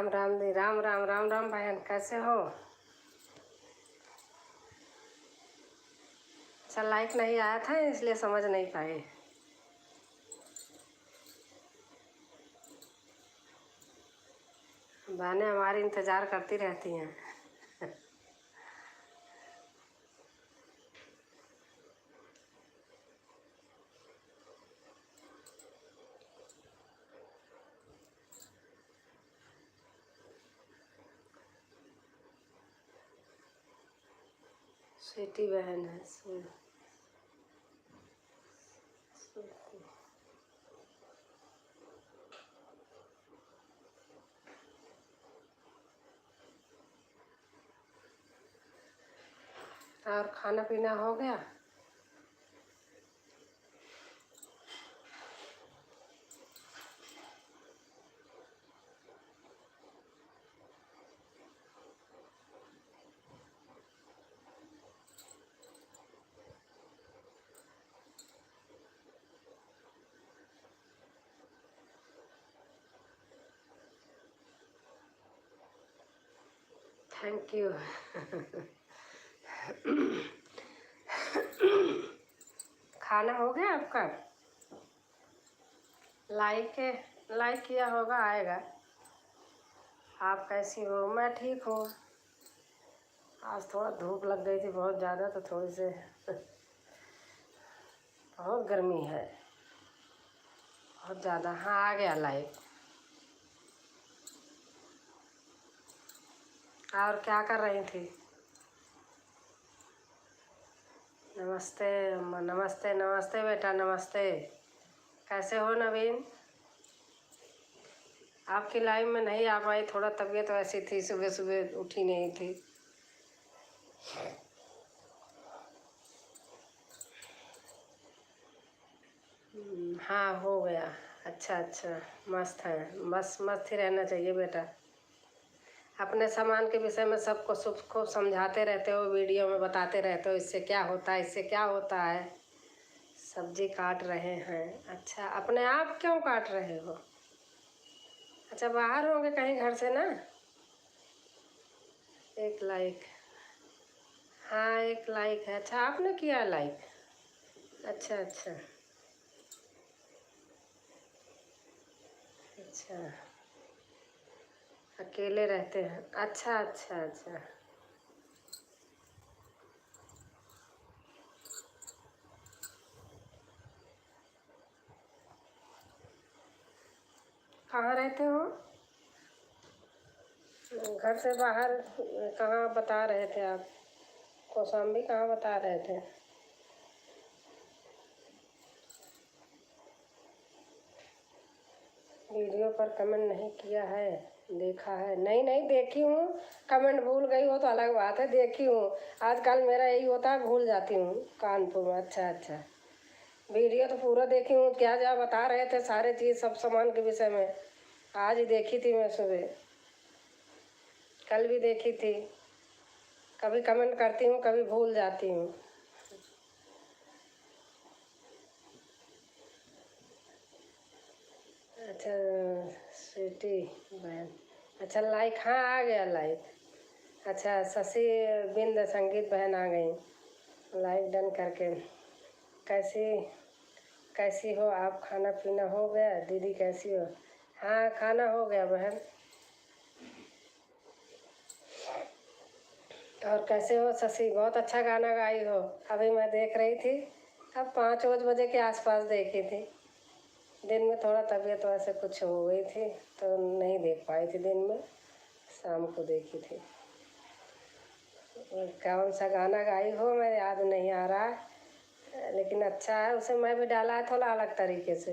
राम राम दी राम राम राम राम बहन, कैसे हो? अच्छा, लाइक नहीं आया था इसलिए समझ नहीं पाए। बहनें हमारी इंतज़ार करती रहती हैं। स्वीटी बहन है। और खाना पीना हो गया? Thank you. खाना हो गया आपका? लाइक लाइक किया होगा, आएगा। आप कैसी हो? मैं ठीक हूँ। आज थोड़ा धूप लग गई थी बहुत ज़्यादा, तो थोड़ी से बहुत गर्मी है, बहुत ज़्यादा। हाँ, आ गया लाइक। और क्या कर रही थी? नमस्ते नमस्ते नमस्ते बेटा, नमस्ते। कैसे हो नवीन? आपकी लाइव में नहीं आ पाई, थोड़ा तबीयत वैसी थी, सुबह सुबह उठी नहीं थी। हाँ, हो गया। अच्छा अच्छा, मस्त है। बस मस्त ही रहना चाहिए बेटा। अपने सामान के विषय में सबको खूब समझाते रहते हो, वीडियो में बताते रहते हो, इससे क्या होता है, इससे क्या होता है। सब्जी काट रहे हैं? अच्छा, अपने आप क्यों काट रहे हो? अच्छा, बाहर होंगे कहीं घर से ना? एक लाइक। हाँ, एक लाइक है। अच्छा, आपने किया लाइक? अच्छा अच्छा अच्छा। अकेले रहते हैं? अच्छा अच्छा अच्छा। कहाँ रहते हो? घर से बाहर कहाँ बता रहे थे आप? कौशाम्बी कहाँ बता रहे थे? वीडियो पर कमेंट नहीं किया है, देखा है? नहीं नहीं, देखी हूँ। कमेंट भूल गई हो तो अलग बात है, देखी हूँ। आजकल मेरा यही होता है, भूल जाती हूँ कानपुर में। अच्छा अच्छा। वीडियो तो पूरा देखी हूँ, क्या क्या बता रहे थे, सारे चीज़ सब सामान के विषय में। आज ही देखी थी मैं सुबह, कल भी देखी थी। कभी कमेंट करती हूँ, कभी भूल जाती हूँ। अच्छा स्वीटी बहन, अच्छा लाइक, हाँ आ गया लाइक। अच्छा, शशि बिंद संगीत बहन आ गई लाइक डन करके। कैसी कैसी हो आप? खाना पीना हो गया? दीदी कैसी हो? हाँ, खाना हो गया बहन। और कैसे हो शशि? बहुत अच्छा गाना गाई हो। अभी मैं देख रही थी, अब 5 बजे के आसपास देखी थी। दिन में थोड़ा तबीयत वैसे कुछ हो गई थी, तो नहीं देख पाई थी दिन में, शाम को देखी थी। कौन सा गाना गाई हो मैं याद नहीं आ रहा है, लेकिन अच्छा है। उसे मैं भी डाला है थोड़ा अलग तरीके से,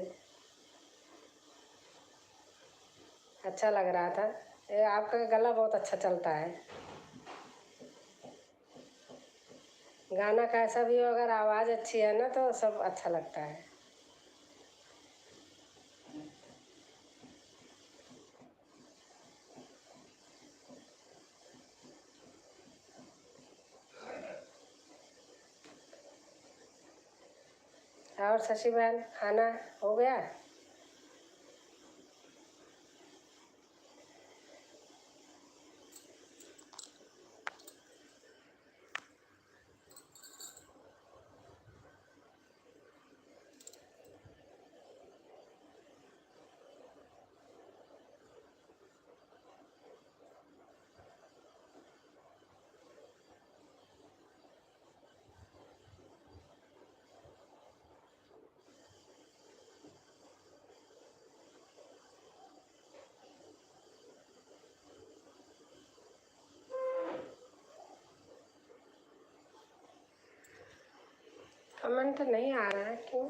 अच्छा लग रहा था। ये आपका गला बहुत अच्छा चलता है। गाना कैसा भी हो, अगर आवाज़ अच्छी है ना तो सब अच्छा लगता है। और शशि बहन, खाना हो गया? कमेंट नहीं आ रहा है, क्यों?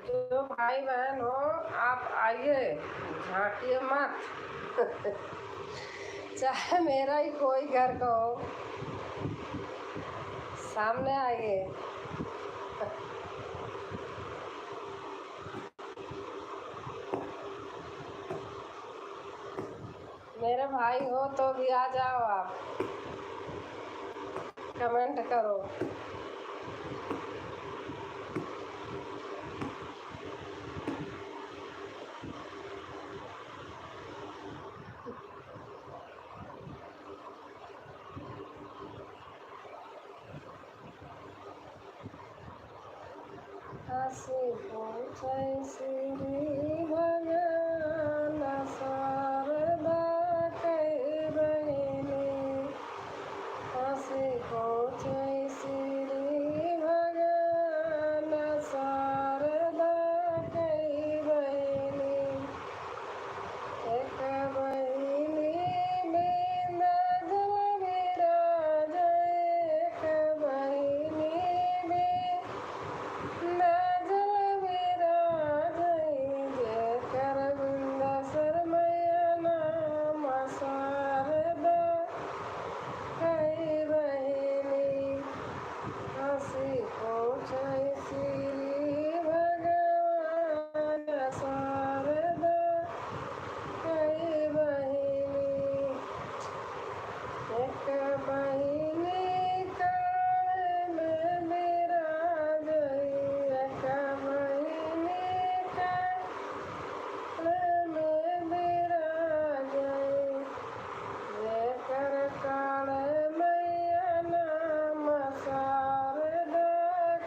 जो भाई बहन हो आप आइए, झांकिए मत। चाहे मेरा ही कोई घर का हो, सामने आइए। मेरे भाई हो तो भी आ जाओ आप, कमेंट करो। हसी पूछै श्री भगवान शारदा कई बहिनी, हसी पूछै श्री भगवान शारदा कई बहिनी, एक बहिनी विंध्याचल विराजै, एक बहिनी विंध्याचल विराजै, जेकर विंध्याचल मैया नाम शारदा कई बहिनी, हसी पूछै श्री भगवान शारदा कई बहिनी, एक बहिनी काल में विराजै, एक बहिनी काल में विराजै, जेकर काल मैया नाम शारदा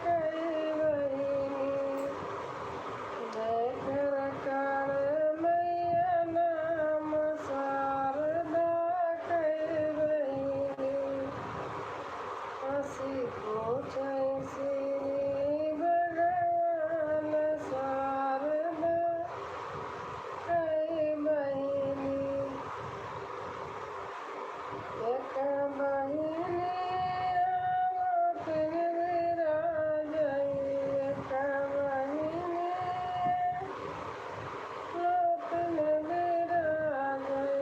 कई बहिनी, जेकर काल मैया नाम शारदा कई बहिनी, हसी पूछै श्री भगवान शारदा कई बहिनी, एक बहिनी आलोकिन विराजै, एक बहिनी आलोकिन विराजै,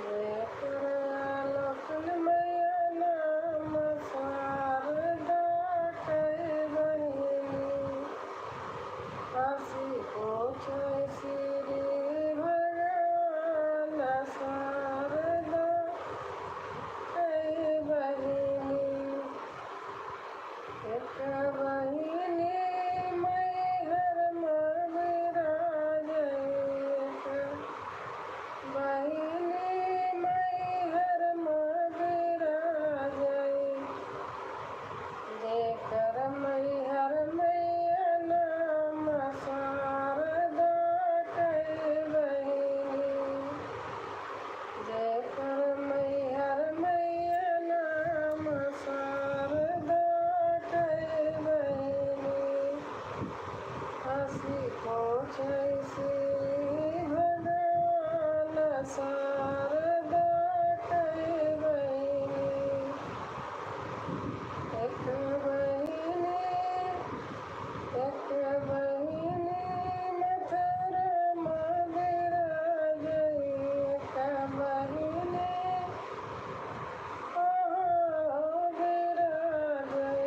जेकर आलोकिन मैया नाम शारदा कई बहिनी, हसी पूछै श्री भगवान शारदा कई बहिनी, एक बहिनी मैहर में विराजै, एक बहिनी मैहर में विराजै, जेकर मैहर मैया नाम शारदा कई बहिनी, जेकर मैहर मैया नाम शारदा कई बहिनी, हसी पूछै श्री भगवान शारदा कई बहिनी, एक बहिनी मथुरा में विराजै, एक बहिनी विराजै,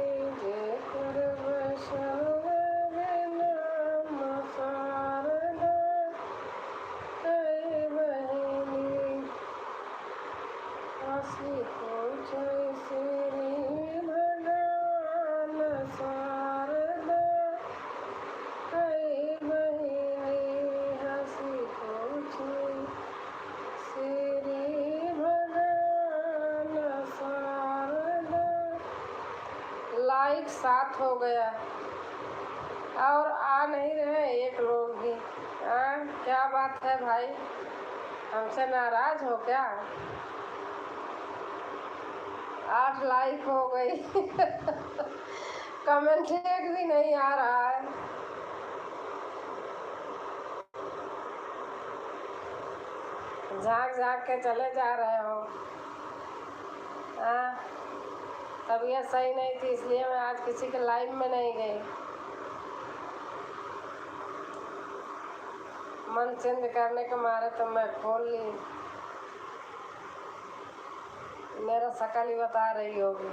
जेकर वैष्णवी नाम शारदा कई बहिनी, हसी पूछै श्री भगवान शारदा कई बहिनी, हसी पूछै श्री भगवान शारदा। लाइक 7 हो गया और आ नहीं रहे एक लोग भी। क्या बात है भाई, हमसे नाराज हो क्या? 8 लाइक हो गई। कमेंट एक भी नहीं आ रहा है। झाँक झाँक के चले जा रहे हो। तबीयत सही नहीं थी इसलिए मैं आज किसी के लाइव में नहीं गई। मन चेंज करने के मारे तो मैं खोल ली, मेरा शकल ही बता रही होगी।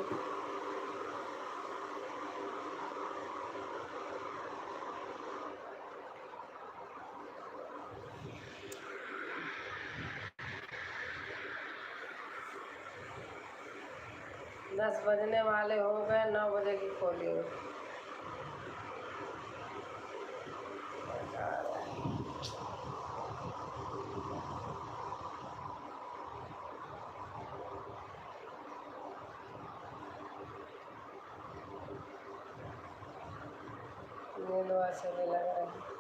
दस बजने वाले हो गए, 9 बजे की खोली हूँ। नींद वैसे भी लग रही है।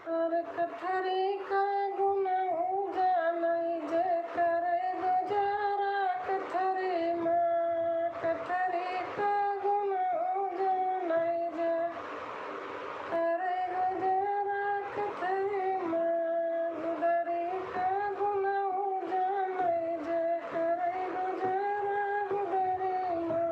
और कथरी का गुनाह जानाई जे करे गुजारा, कथरी माँ कथरी का गुनाह जानाई जे करे गुजारा, कथरी माँ गुदरी का गुनाह जानाई जे करे गुजारा, गुदरी माँ।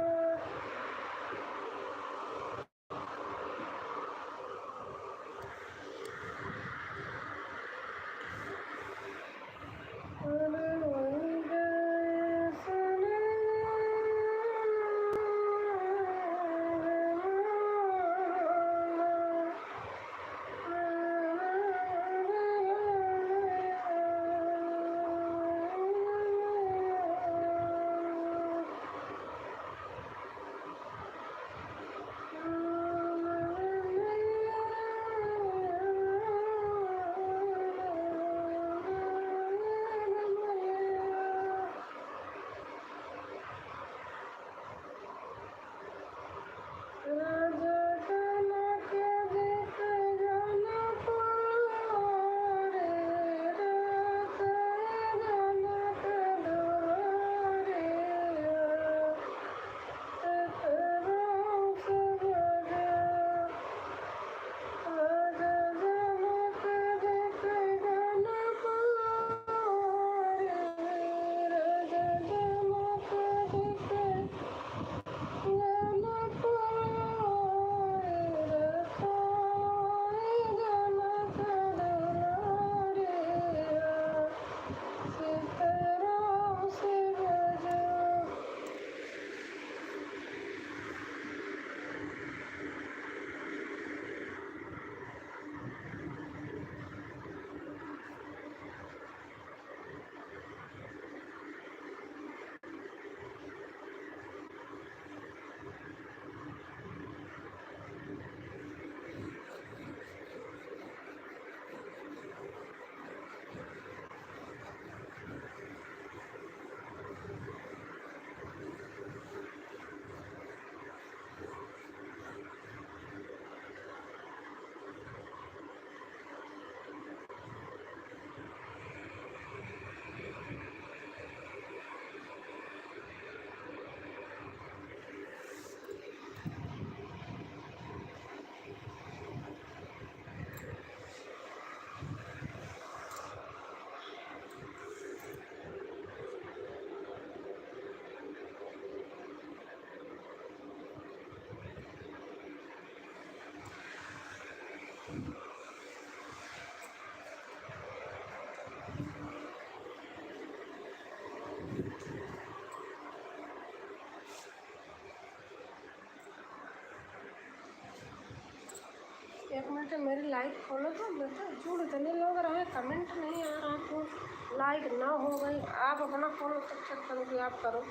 एक मिनट मेरी लाइट खोलो तो बेटा, जुड़ इतने लोग रहे, कमेंट नहीं आ रहा तो लाइट ना हो गई। आप अपना खोलो तब चेक करो कि आप करो।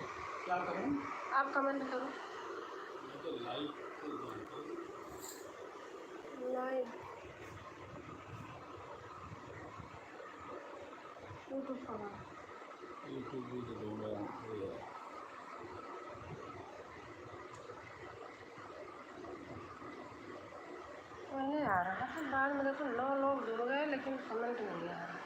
क्या करूँ? आप कमेंट करो। तो लाइट यूट्यूब पर यूट्यूब भी तो दूंगा। पहले आ रहा था, बाद में देखो 9 लोग जुड़ गए लेकिन कमेंट नहीं आ रहा।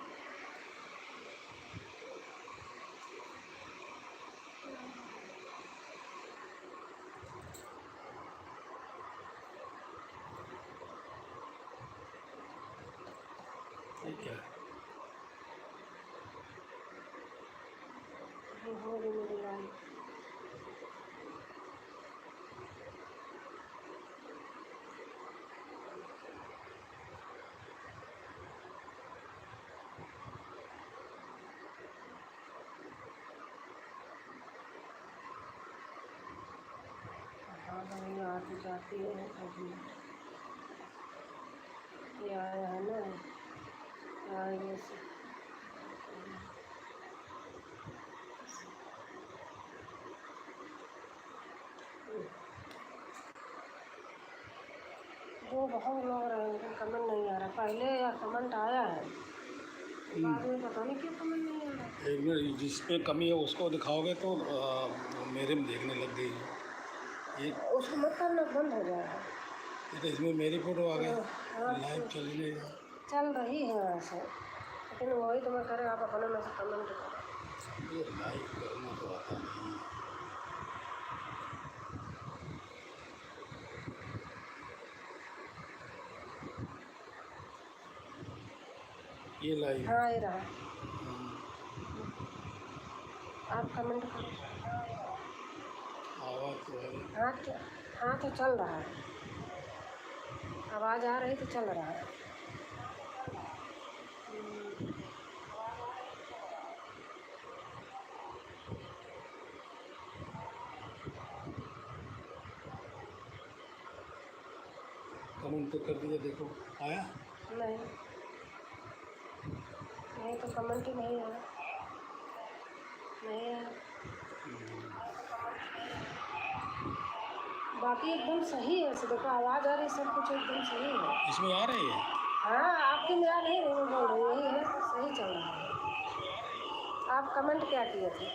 हो गई मेरी लाइट। हाँ भाई आती जाती है अभी। ये आया है ना, आगे से। वो बहुत लोग रहे हैं लेकिन कमेंट नहीं आ रहा। पहले या कमेंट आया है, बाद में पता नहीं क्यों कमेंट नहीं आ रहा। एक मिनट, जिसमें कमी है उसको दिखाओगे तो मेरे में देखने लग गई ये। उसको मत करना, बंद हो जाएगा। ये तो इसमें मेरी फ़ोटो आ गई, हाँ लाइव चल रही है। चल रही है वैसे, लेकिन वही तो मैं करें, आप अपने में से कमेंट करो। ये लाइव करना तो आता नहीं है। ये लाइव। हाँ ये रहा, आप कमेंट करो। आवाज़ तो है। हाँ क्या, हाँ तो चल रहा है, आवाज़ आ रही तो चल रहा है। कमेंट तो कर दिया, देखो आया। नहीं नहीं तो कमेंट ही नहीं आया, नहीं आया। बाकी एकदम सही है, ऐसे देखो आवाज़ आ रही, सब कुछ एकदम सही है। इसमें आ रही है। हाँ आपकी में आ नहीं रही, मैं बोल रही हूँ यही है, सही चल रहा है। आप कमेंट क्या किए थे?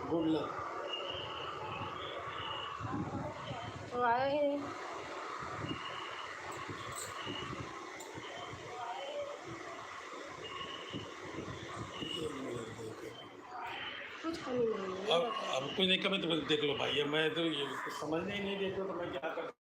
Good luck. तो आया ही नहीं। कुछ कमी नहीं है। अब कुछ नहीं, कमेंट तो देख लो भाई, मैं तो ये समझ नहीं देख लो तो मैं क्या कर